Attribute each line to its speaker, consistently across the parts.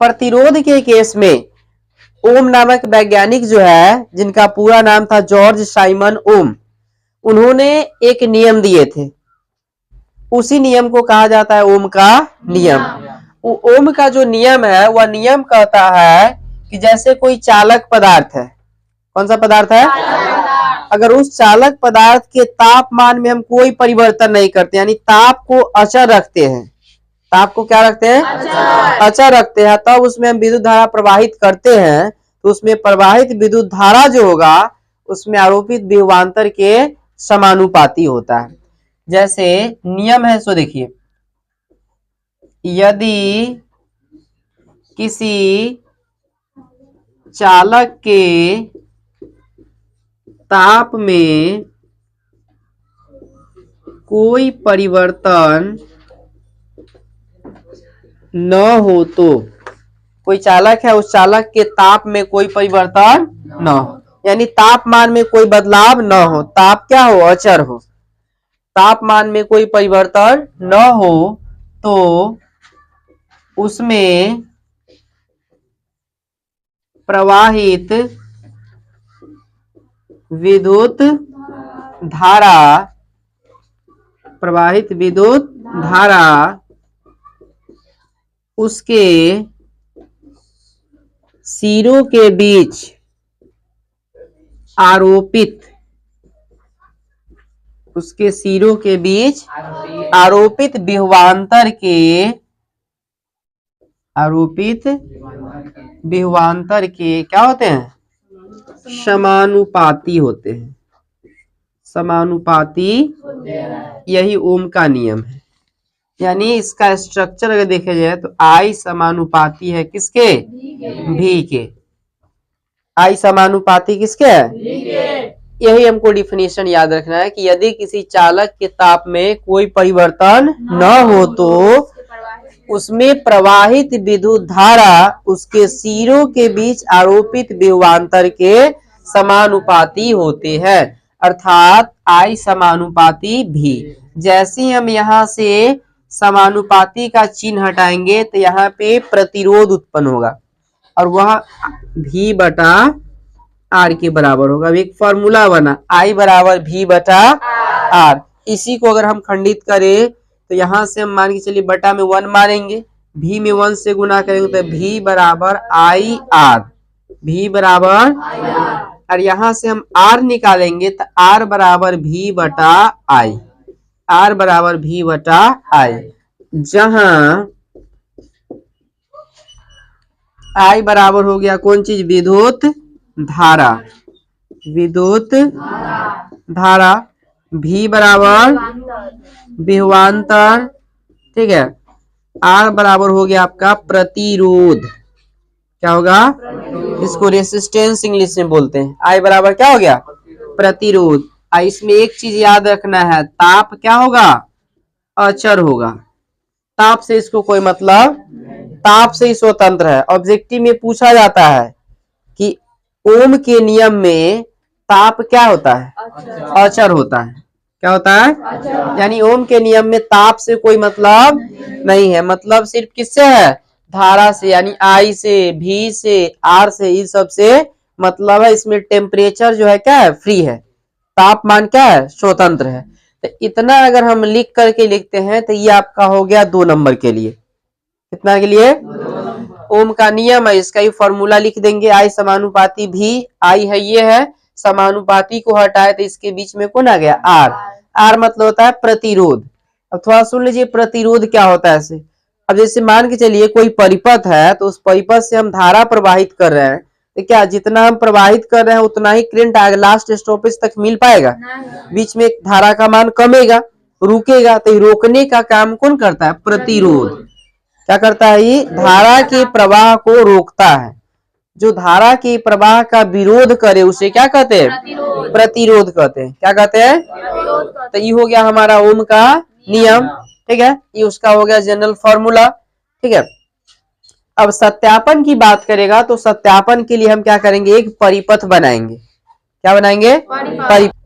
Speaker 1: प्रतिरोध के केस में ओम नामक वैज्ञानिक जो है, जिनका पूरा नाम था जॉर्ज साइमन ओम, उन्होंने एक नियम दिए थे। उसी नियम को कहा जाता है ओम का नियम। ओम का जो नियम है वह नियम कहता है कि जैसे कोई चालक पदार्थ है, कौन सा पदार्थ है, अगर उस चालक पदार्थ के तापमान में हम कोई परिवर्तन नहीं करते, यानी ताप को अचर रखते हैं, ताप को क्या रखते हैं, अचर रखते हैं, तब उसमें हम विद्युत धारा प्रवाहित करते हैं, तो उसमें प्रवाहित विद्युत धारा जो होगा उसमें आरोपित विभवांतर के समानुपाती होता है। जैसे नियम है, सो देखिए, यदि किसी चालक के ताप में कोई परिवर्तन न हो, तो कोई चालक है, उस चालक के ताप में कोई परिवर्तन न हो, यानी तापमान में कोई बदलाव न हो, ताप क्या हो, अचर हो, तापमान में कोई परिवर्तन न हो, तो उसमें प्रवाहित विद्युत धारा, प्रवाहित विद्युत धारा उसके सिरों के बीच आरोपित, उसके सिरों के बीच आरोपित विभवांतर के, आरोपित विभवांतर के क्या होते हैं, समानुपाती होते हैं, समानुपाती, यही ओम का नियम है। यानी इसका स्ट्रक्चर अगर देखा जाए तो आई समानुपाती है किसके, भी के, आई समानुपाती किसके है, यही हमको डिफिनेशन याद रखना है कि यदि किसी चालक के ताप में कोई परिवर्तन न हो तो उसमें प्रवाहित विद्युत धारा उसके सिरों के बीच आरोपित विभवांतर के समानुपाती होते हैं, अर्थात आई समानुपाती भी। जैसे ही हम यहाँ से समानुपाती का चिन्ह हटाएंगे तो यहाँ पे प्रतिरोध उत्पन्न होगा और वह भी बटा आर के बराबर होगा। एक फॉर्मूला बना आई बराबर भी बटा आर, इसी को अगर हम खंडित करें तो यहां से हम मान के चलिए बटा में 1 मारेंगे, भी में 1 से गुना करेंगे तो भी बराबर आई आर, भी बराबर, और यहां से हम आर निकालेंगे तो आर बराबर भी बटा आई, आर बराबर भी बटा आई, जहां आई बराबर हो गया कौन चीज, विद्युत धारा, विद्युत धारा, भी बराबर विभवांतर, ठीक है, आर बराबर हो गया आपका प्रतिरोध, क्या होगा, इसको रेसिस्टेंस इंग्लिश में बोलते हैं। आई बराबर क्या हो गया, प्रतिरोध। इसमें एक चीज याद रखना है, ताप क्या होगा, अचर होगा, ताप से इसको कोई मतलब, ताप से ही स्वतंत्र है। ऑब्जेक्टिव में पूछा जाता है कि ओम के नियम में ताप क्या होता है, अचर होता है, क्या होता है, यानी ओम के नियम में ताप से कोई मतलब नहीं है, मतलब सिर्फ किससे है, धारा से, यानी आई से, भी से, आर से, इस सब से मतलब है। इसमें टेम्परेचर जो है क्या है, फ्री है, तापमान क्या है, स्वतंत्र है। तो इतना अगर हम लिख करके लिखते हैं तो ये आपका हो गया 2 नंबर के लिए, कितना के लिए, ओम का नियम है, इसका ही फॉर्मूला लिख देंगे, आई समानुपाती भी, आई है ये है, समानुपाती को हटाए तो इसके बीच में कौन आ गया, आर, आर मतलब होता है प्रतिरोध। अब थोड़ा सुन लीजिए प्रतिरोध क्या होता है ऐसे। अब जैसे मान के चलिए कोई परिपथ है, तो उस परिपथ से हम धारा प्रवाहित कर रहे हैं, तो क्या जितना हम प्रवाहित कर रहे हैं उतना ही करंट आएगा, लास्ट स्टॉपेज तक मिल पाएगा, बीच में धारा का मान कमेगा, रुकेगा, तो रोकने का काम कौन करता है, प्रतिरोध। क्या करता है, ये धारा के प्रवाह को रोकता है, जो धारा के प्रवाह का विरोध करे उसे क्या कहते हैं, प्रतिरोध कहते हैं, क्या कहते हैं, तो ये हो गया हमारा ओम का नियम, ठीक है, ये उसका हो गया जनरल फॉर्मूला, ठीक है। अब सत्यापन की बात करेगा तो सत्यापन के लिए हम क्या करेंगे, एक परिपथ बनाएंगे, क्या बनाएंगे, परिपथ।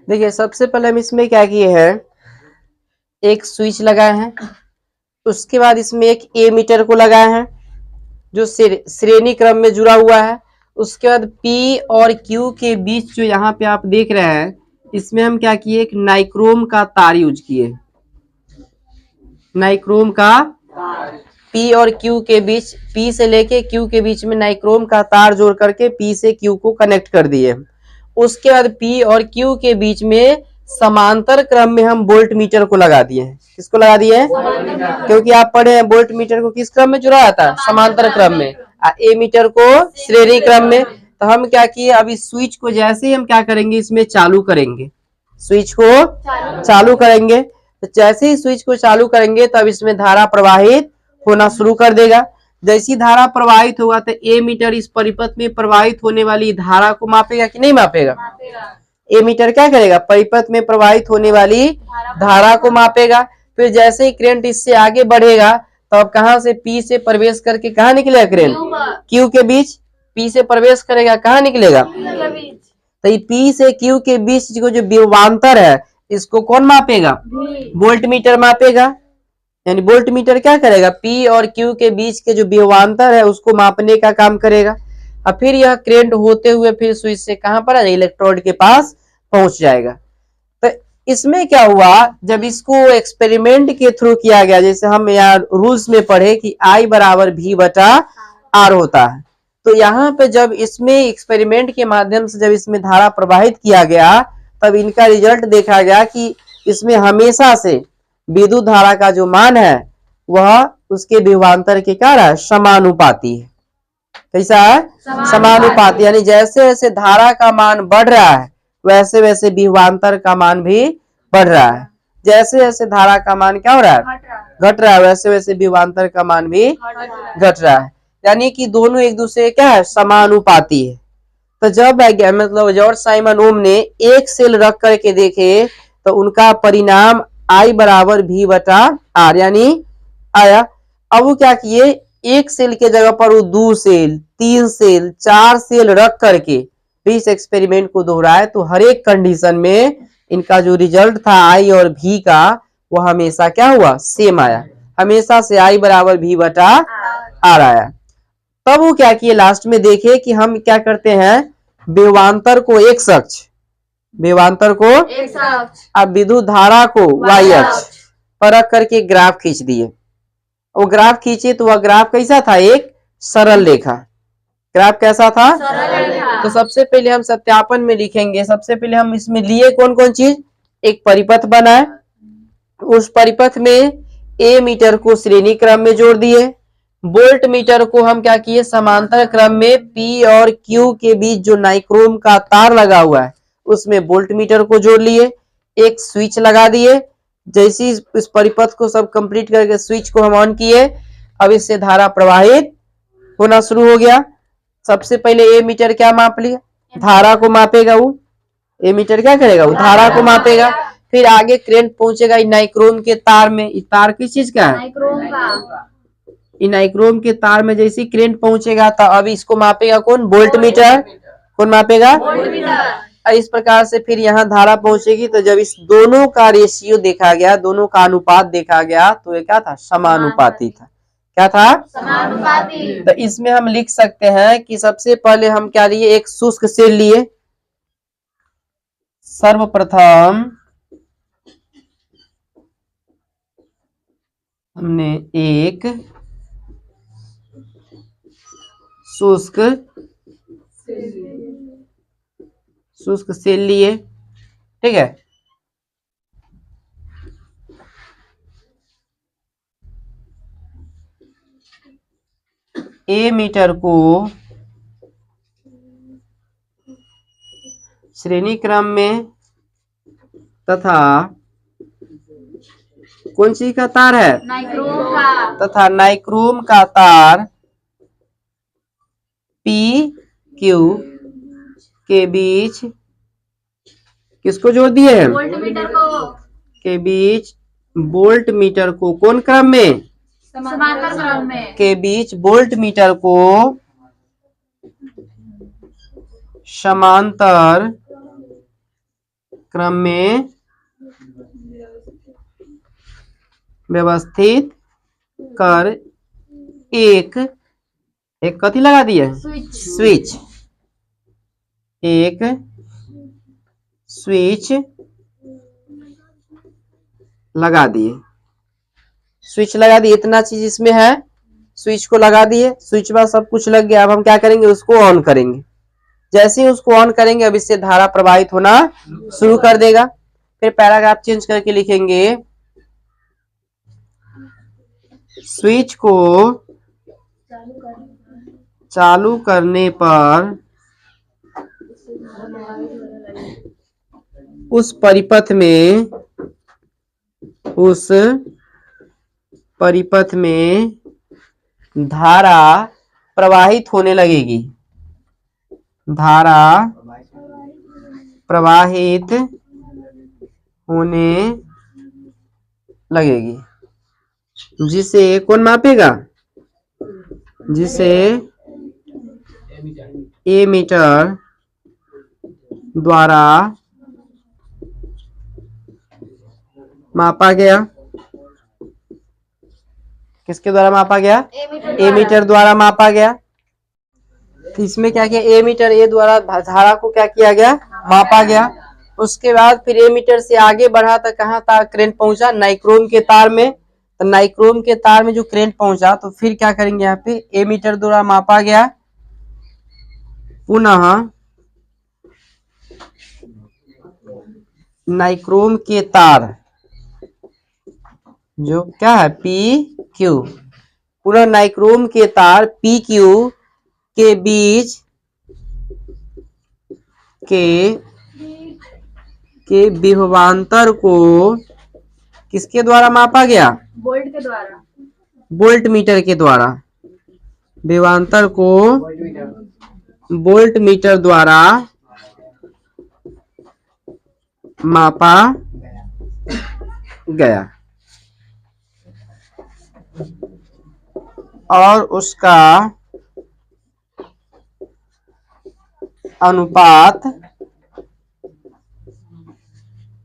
Speaker 1: देखिए सबसे पहले हम इसमें क्या किए हैं, एक स्विच लगाए हैं, उसके बाद इसमें एक ए मीटर को लगाए हैं जो श्रेणी क्रम में जुड़ा हुआ है। उसके बाद पी और क्यू के बीच जो यहाँ पे आप देख रहे हैं, इसमें हम क्या किए, एक नाइक्रोम का तार यूज किए। नाइक्रोम का पी और क्यू के बीच, पी से लेके क्यू के बीच में नाइक्रोम का तार जोड़ करके पी से क्यू को कनेक्ट कर दिए। उसके बाद पी और क्यू के बीच में समांतर क्रम में हम वोल्ट मीटर को लगा दिए। किसको लगा दिए? क्योंकि आप पढ़े हैं वोल्ट मीटर को किस क्रम में जुड़ा था? समांतर क्रम में। ए मीटर को श्रेणी क्रम में। तो हम क्या किए, अभी स्विच को जैसे ही हम क्या करेंगे, इसमें चालू करेंगे, स्विच को चालू करेंगे, तो जैसे ही स्विच को चालू करेंगे तब इसमें धारा प्रवाहित होना शुरू कर देगा। जैसी धारा प्रवाहित होगा तो ए मीटर इस परिपथ में प्रवाहित होने वाली धारा को मापेगा कि नहीं मापेगा? ए मीटर क्या करेगा, परिपथ में प्रवाहित होने वाली धारा को मापेगा। फिर जैसे ही करंट इससे आगे बढ़ेगा तो अब कहां से, पी से प्रवेश करके कहां निकलेगा करंट? क्यू के बीच। पी से प्रवेश करेगा, कहां निकलेगा? तो ये पी से क्यू के बीच को जो विभवांतर है, इसको कौन मापेगा? Volt meter मापेगा। यानी वोल्ट मीटर क्या करेगा, पी और क्यू के बीच के जो विभवांतर है उसको मापने का काम करेगा। और फिर यह करंट होते हुए फिर स्विच से कहां पर आ जाएगा, इलेक्ट्रोड के पास पहुंच जाएगा। तो इसमें क्या हुआ, जब इसको एक्सपेरिमेंट के थ्रू किया गया, जैसे हम यहाँ रूल्स में पढ़े कि I बराबर V बटा R होता है, तो यहाँ पे जब इसमें एक्सपेरिमेंट के माध्यम से जब इसमें धारा प्रवाहित किया गया, तब इनका रिजल्ट देखा गया कि इसमें हमेशा से विद्युत धारा का जो मान है वह उसके विभवांतर के कारण समानुपाती है। कैसा है? समानुपाती। यानी जैसे जैसे धारा का मान बढ़ रहा है वैसे वैसे विभवांतर का मान भी बढ़ रहा है। जैसे जैसे धारा का मान क्या हो रहा है, घट रहा है, वैसे वैसे विभवांतर का मान भी घट रहा है। यानी कि दोनों एक दूसरे क्या है, समानुपाती है। तो जब मतलब जॉर्ज साइमन ओम ने एक सेल रख करके देखे तो उनका परिणाम I बराबर V बटा R यानी आया। अब वो क्या किए, एक सेल के जगह पर वो 2 सेल, 3 सेल, 4 सेल रख करके इस एक्सपेरिमेंट को दोहराए, तो हर एक कंडीशन में इनका जो रिजल्ट था I और V का, वो हमेशा क्या हुआ, सेम आया। हमेशा से I बराबर V बटा R आया। तब वो क्या किए, लास्ट में देखे कि हम क्या करते हैं, विभवांतर को x अक्ष, विभवांतर को अब विद्युत धारा को y अक्ष पर रख करके ग्राफ खींच दिए। वो ग्राफ खींचे तो वह ग्राफ कैसा था, एक सरल रेखा। ग्राफ कैसा था? तो सबसे पहले हम सत्यापन में लिखेंगे। सबसे पहले हम इसमें लिए कौन कौन चीज, एक परिपथ बनाए, उस परिपथ में ए मीटर को श्रेणी क्रम में जोड़ दिए, वोल्ट मीटर को हम क्या किए, समांतर क्रम में पी और क्यू के बीच जो नाइक्रोम का तार लगा हुआ है उसमें वोल्ट मीटर को जोड़ लिए, एक स्विच लगा दिए। जैसी इस परिपथ को सब कंप्लीट करके स्विच को हम ऑन किए, अब इससे धारा प्रवाहित होना शुरू हो गया। सबसे पहले ए मीटर क्या माप लिया, धारा को मापेगा। वो ए मीटर क्या करेगा, वो धारा को मापेगा। फिर आगे करंट पहुंचेगा नाइक्रोम के तार में। ये तार किस चीज का है, नाइक्रोम के तार में। जैसे करंट पहुंचेगा तो अब इसको मापेगा कौन, वोल्ट मीटर। कौन मापेगा, वोल्ट मीटर। इस प्रकार से फिर यहाँ धारा पहुंचेगी। तो जब इस दोनों का रेशियो देखा गया, दोनों का अनुपात देखा गया, तो ये क्या था, समानुपाती था। क्या था, समानुपाती। तो इसमें हम लिख सकते हैं कि सबसे पहले हम क्या लिए, एक शुष्क सेल लिए। सर्वप्रथम हमने एक शुष्क सेल लिए, ठीक है। ए मीटर को श्रेणी क्रम में तथा कौन सी का तार है?
Speaker 2: नाइक्रोम का।
Speaker 1: तथा नाइक्रोम का तार पी क्यू के बीच किसको जोड़ दिए हैं?
Speaker 2: वोल्टमीटर को।
Speaker 1: के बीच वोल्ट मीटर को कौन क्रम में?
Speaker 2: समांतर क्रम में।
Speaker 1: के बीच वोल्ट मीटर को समांतर क्रम में व्यवस्थित कर एक कथी लगा दिए? स्विच। एक स्विच लगा दिए। स्विच लगा दिए, इतना चीज इसमें है। स्विच को लगा दिए, स्विच में सब कुछ लग गया। अब हम क्या करेंगे? उसको ऑन करेंगे। जैसे ही उसको ऑन करेंगे अब इससे धारा प्रवाहित होना शुरू कर देगा। फिर पैराग्राफ चेंज करके लिखेंगे स्विच को चालू करने पर उस परिपथ में धारा प्रवाहित होने लगेगी। धारा प्रवाहित होने लगेगी, जिसे कौन मापेगा? जिसे एमीटर द्वारा मापा गया। किसके द्वारा मापा गया? एमीटर द्वारा मापा गया। तो इसमें क्या किया? एमीटर ए द्वारा धारा को क्या किया गया? मापा गया। उसके बाद फिर एमीटर से आगे बढ़ा तो कहाँ तक करंट पहुंचा? नाइक्रोम के तार में। तो नाइक्रोम के तार में जो करंट पहुंचा तो फिर क्या करेंगे? यहाँ पे एमीटर द्वारा मापा गया, पुनः नाइक्रोम के तार जो क्या है? P Q. पुनः नाइक्रोम के तार पी क्यू के बीच के विभवांतर को किसके द्वारा मापा गया?
Speaker 2: वोल्ट के द्वारा।
Speaker 1: वोल्ट मीटर के द्वारा। विभवांतर को वोल्ट मीटर द्वारा मापा गया और उसका अनुपात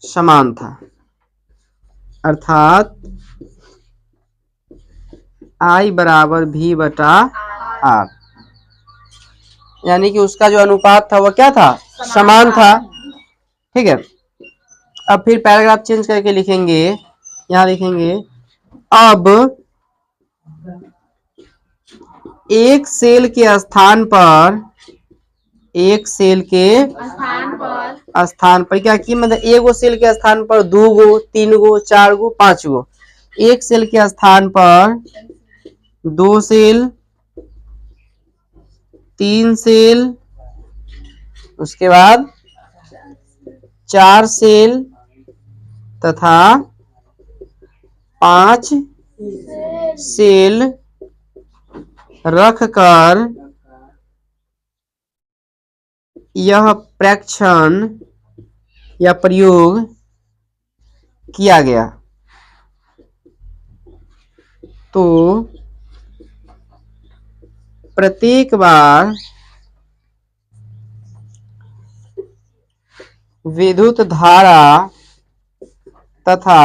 Speaker 1: समान था, अर्थात I बराबर V बटा R। यानी कि उसका जो अनुपात था वो क्या था? समान था। ठीक है। अब फिर पैराग्राफ चेंज करके लिखेंगे, यहाँ लिखेंगे अब एक सेल के स्थान पर क्या की मतलब एगो सेल के स्थान पर 2 गो 3 गो 4 गो 5 गो, एक सेल के स्थान पर 2 सेल 3 सेल, उसके बाद 4 सेल तथा 5 सेल रखकर यह प्रेक्षण या प्रयोग किया गया। तो प्रत्येक बार विद्युत धारा तथा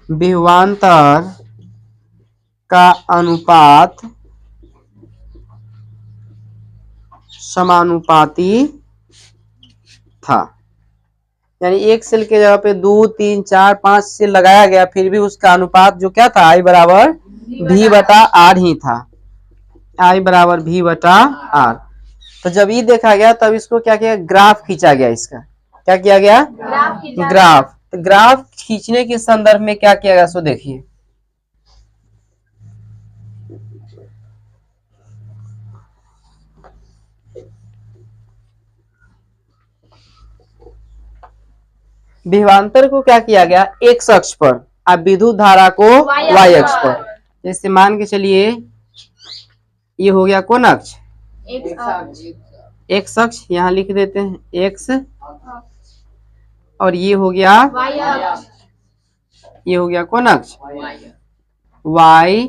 Speaker 1: विभवांतर का अनुपात समानुपाती था। यानी एक सेल के जगह पे 2 3 4 5 सेल लगाया गया, फिर भी उसका अनुपात जो क्या था? I बराबर V बटा R ही था। I बराबर V बटा R। तो जब ये देखा गया तब इसको क्या किया? ग्राफ खींचा गया। इसका क्या किया गया? ग्राफ। तो ग्राफ खींचने के संदर्भ में क्या किया गया सो देखिए। विभवांतर को क्या किया गया, एक्स अक्ष पर, अब विद्युत धारा को वाई अक्ष पर। जैसे मान के चलिए ये हो गया कौन अक्ष, एक्स अक्ष, यहाँ लिख देते हैं एक्स, और ये हो गया कौन अक्ष, वाई,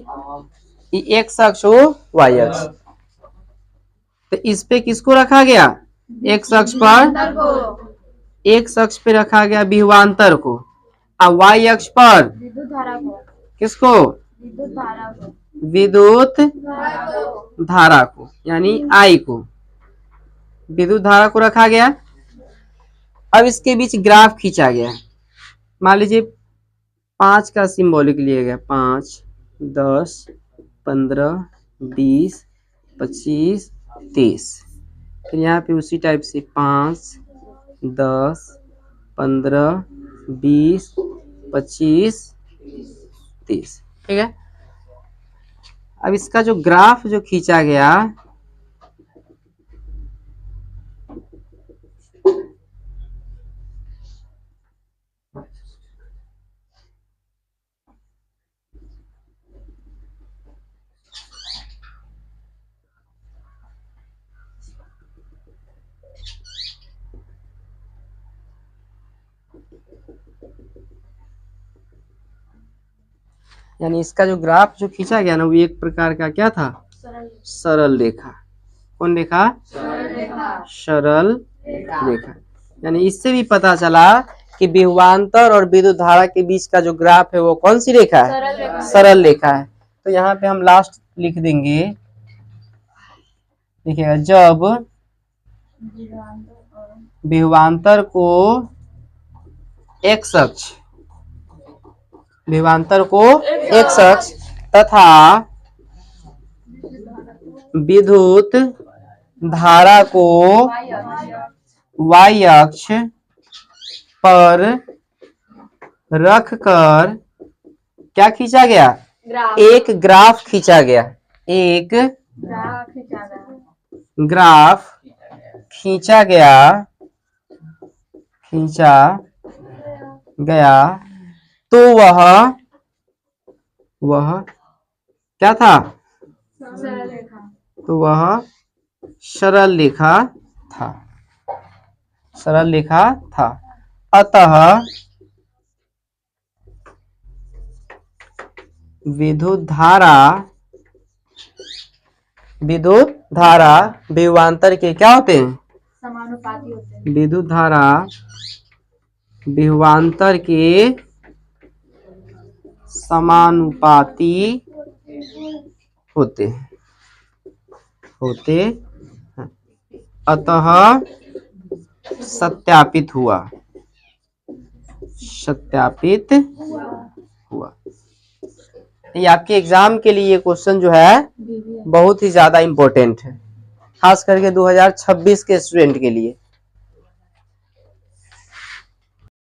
Speaker 1: एक्स अक्ष हो वाई अक्ष। तो इस पे किसको रखा गया, एक्स अक्ष पर, एक्स अक्ष पे रखा गया विभवांतर को, अब वाई अक्ष पर
Speaker 2: विद्युत धारा को,
Speaker 1: किसको,
Speaker 2: विद्युत धारा को,
Speaker 1: विद्युत धारा को, यानी आई को, विद्युत धारा को रखा गया। अब इसके बीच ग्राफ खींचा गया, मान लीजिए 5 का सिंबॉलिक लिया गया, 5, 10, 15, 20, 25, 30। फिर यहाँ पे उसी टाइप से 5, 10, 15, 20, 25, 30, ठीक है। अब इसका जो ग्राफ जो खींचा गया, यानी इसका जो ग्राफ जो खींचा गया ना, वो एक प्रकार का क्या था, सरल रेखा। कौन रेखा, सरल रेखा। यानी इससे भी पता चला कि विभवांतर और विद्युत धारा के बीच का जो ग्राफ है वो कौन सी रेखा है, सरल रेखा है। तो यहाँ पे हम लास्ट लिख देंगे, देखिएगा, जब विभवांतर को एक्स अक्ष, विभवांतर को एक्स अक्ष तथा विद्युत धारा को वाई अक्ष पर रखकर क्या खींचा गया, एक ग्राफ खींचा गया, एक ग्राफ खींचा गया, तो वह क्या था, तो वह सरल रेखा था, सरल रेखा था। अतः विद्युत धारा विभवांतर के क्या होते हैं,
Speaker 2: समानुपाती होते हैं।
Speaker 1: विद्युत धारा विभवांतर के समानुपाती होते हैं। अतः सत्यापित हुआ। ये आपके एग्जाम के लिए ये क्वेश्चन जो है बहुत ही ज्यादा इम्पोर्टेंट है, खास करके 2026 के स्टूडेंट के लिए।